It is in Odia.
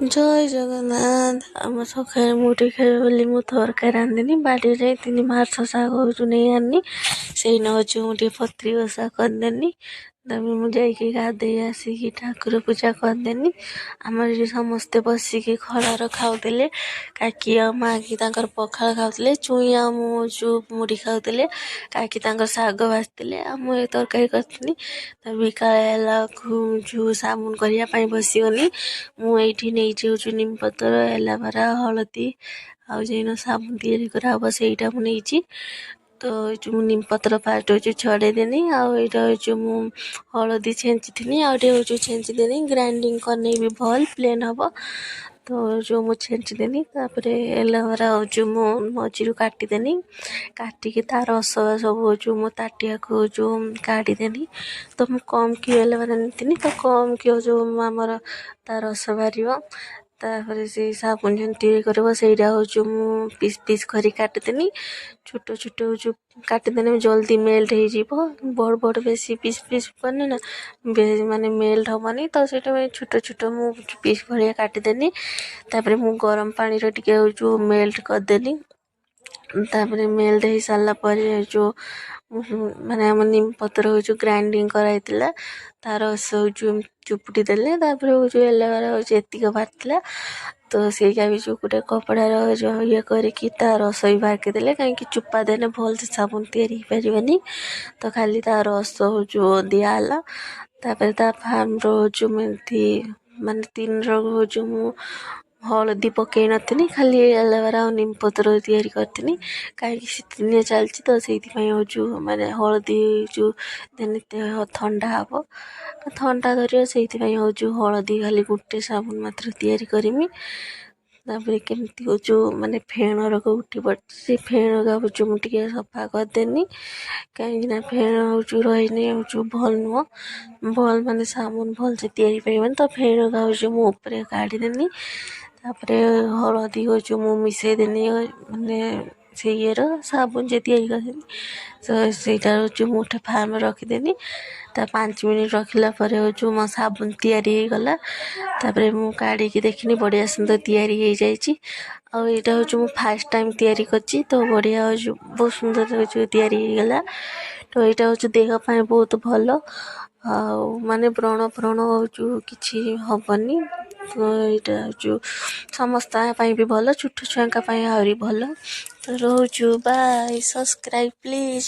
ଜୟ ଜଗନ୍ନାଥ। ଆମ ସକାଳେ ମୁଢ଼ି ଖାଇବେ ବୋଲି ମୁଁ ତରକାରୀ ରାନ୍ଧିନି, ବାଡ଼ିରେ ଯାଇଥିଲି ମାଛ ଶାଗ ନେଇ ଆଣିନି, ସେଇନ ହଉଛି ମୁଁ ଟିକେ ପତ୍ରୀ ବସା କରିଦେନି। ତାପରେ ମୁଁ ଯାଇକି ଗାଧେଇ ଆସିକି ଠାକୁର ପୂଜା କରିଦେନି। ଆମର ଏଠି ସମସ୍ତେ ବସିକି ଖଳାର ଖାଉଥିଲେ। କାକି ଆଉ ମାକି ତାଙ୍କର ପଖାଳ ଖାଉଥିଲେ, ଚୁଇଁ ଆଉ ମୁଁ ମୁଢ଼ି ଖାଉଥିଲେ, କାକି ତାଙ୍କର ଶାଗ ଭାଜିଥିଲେ, ଆଉ ମୁଁ ଏ ତରକାରୀ କରିଥିଲି। ତାପରେ କାଳେ ହେଲା ସାବୁନ କରିବା ପାଇଁ ବସିଗଲି। ମୁଁ ଏଇଠି ନେଇଛି ନିମପତ୍ର, ଏଲୋଭେରା, ହଳଦୀ ଆଉ ଯେନ ସାବୁନ ତିଆରି କରାହବ ସେଇଟା ମୁଁ ନେଇଛି। ତ ମୁଁ ନିମପତ୍ର ଫାଷ୍ଟ ଛଡ଼େଇଦେନି, ଆଉ ଏଇଟା ମୁଁ ହଳଦୀ ଛେଞ୍ଚିଥିଲି, ଆଉ ଟିକେ ଛେଞ୍ଚିଦେନି, ଗ୍ରାଇଣ୍ଡିଙ୍ଗ କରିନେବି ଭଲ ପ୍ଲେନ୍ ହବ। ତ ମୁଁ ଛେଞ୍ଚିଦେନି, ତାପରେ ଏଲୋଭେରା ମୁଁ ମଝିରୁ କାଟିଦେନି, କାଟିକି ତା ରସ ସବୁ ମୁଁ ତାଟିଆକୁ କାଢ଼ିଦେନି। ତ ମୁଁ କମ୍ କି ଏଲୋଭେରା ନେଇଥିଲି, ତ କମ୍ କି ଆମର ତା ରସ ବାହାରିବ। ତାପରେ ସେଇ ସାବୁନ ଯେମିତି ତିଆରି କରିବ ସେଇଟା ମୁଁ ପିସ୍ ପିସ୍ କରି କାଟିଦେନି। ଛୋଟ ଛୋଟ କାଟିଦେଲେ ଜଲ୍ଦି ମେଲ୍ଟ ହେଇଯିବ। ବଡ଼ ବଡ଼ ବେଶୀ ପିସ୍ ପିସ୍ କରିନି ନା, ମାନେ ମେଲ୍ଟ ହବନି। ତ ସେଇଟା ଛୋଟ ଛୋଟ ମୁଁ ପିସ୍ ଭଳିଆ କାଟିଦେନି। ତାପରେ ମୁଁ ଗରମ ପାଣିରେ ଟିକେ ମେଲ୍ଟ କରିଦେଲି। ତାପରେ ମେଲ୍ଟ ହେଇସାରିଲା ପରେ ମାନେ ଆମ ନିମପତ୍ର ଗ୍ରାଇଣ୍ଡିଙ୍ଗ କରାହେଇଥିଲା, ତା ରସ ଚୁପୁଡ଼ି ଦେଲେ। ତାପରେ ଏଲୋଭେରା ଏତିକ ବାହାରିଥିଲା, ତ ସେଇଟା ବି ଗୋଟେ କପଡ଼ାର ଇଏ କରିକି ତା ରସ ବି ବାହାରକି ଦେଲେ, କାହିଁକି ଚୋପା ଦେଲେ ଭଲସେ ସାବୁନ ତିଆରି ହେଇପାରିବନି। ତ ଖାଲି ତା ରସ ଦିଆହେଲା। ତାପରେ ତା ଫାର୍ମର ମେଥି ମାନେ 3 ରଙ୍ଗ ମୁଁ ହଳଦୀ ପକେଇ ନଥିଲି, ଖାଲି ଏଲୋଭେରା ଆଉ ନିମପତ୍ର ତିଆରି କରିଥିଲି। କାହିଁକି ଶୀତଦିନ ଚାଲିଛି ତ ସେଇଥିପାଇଁ ମାନେ ହଳଦୀ ଦେଲେ ଦେହ ଥଣ୍ଡା ହେବ, ଥଣ୍ଡା ଧରିବ, ସେଇଥିପାଇଁ ହଳଦୀ ଖାଲି ଗୋଟେ ସାବୁନ ମାତ୍ର ତିଆରି କରିମି। ତାପରେ କେମିତି ମାନେ ଫେଣ ରୋଗ ଉଠି ପଡ଼ିଛି, ସେ ଫେଣ ମୁଁ ଟିକେ ସଫା କରିଦେନି। କାହିଁକିନା ଫେଣ ରହିନି ଭଲ ନୁହଁ, ଭଲ ମାନେ ସାବୁନ ଭଲସେ ତିଆରି ପାରିବନି। ତ ଫେଣ ମୁଁ ଉପରେ କାଢ଼ିଦେନି। ତାପରେ ହଳଦୀ ମୁଁ ମିଶାଇଦେନି, ମାନେ ସେ ଇଏର ସାବୁନ ଯେ ତିଆରି କରିଦେନି। ତ ସେଇଟା ମୁଁ ଗୋଟେ ଫାର୍ମ ରଖିଦେନି। ତା 5 ମିନିଟ୍ ରଖିଲା ପରେ ମୋ ସାବୁନ ତିଆରି ହେଇଗଲା। ତାପରେ ମୁଁ କାଢ଼ିକି ଦେଖିନି, ବଢ଼ିଆ ସୁନ୍ଦର ତିଆରି ହେଇଯାଇଛି। ଆଉ ଏଇଟା ମୁଁ ଫାଷ୍ଟ ଟାଇମ୍ ତିଆରି କରିଛି, ତ ବଢ଼ିଆ ବହୁତ ସୁନ୍ଦର ତିଆରି ହେଇଗଲା। ତ ଏଇଟା ଦେହ ପାଇଁ ବହୁତ ଭଲ, ଆଉ ମାନେ ବ୍ରଣ ଫ୍ରଣ କିଛି ହବନି। ତ ଏଇଟା ସମସ୍ତଙ୍କ ପାଇଁ ବି ଭଲ, ଛୋଟ ଛୁଆଙ୍କ ପାଇଁ ଆହୁରି ଭଲ। ତ ରହୁଛୁ, ବାଏ, ସବସ୍କ୍ରାଇବ୍ ପ୍ଲିଜ୍।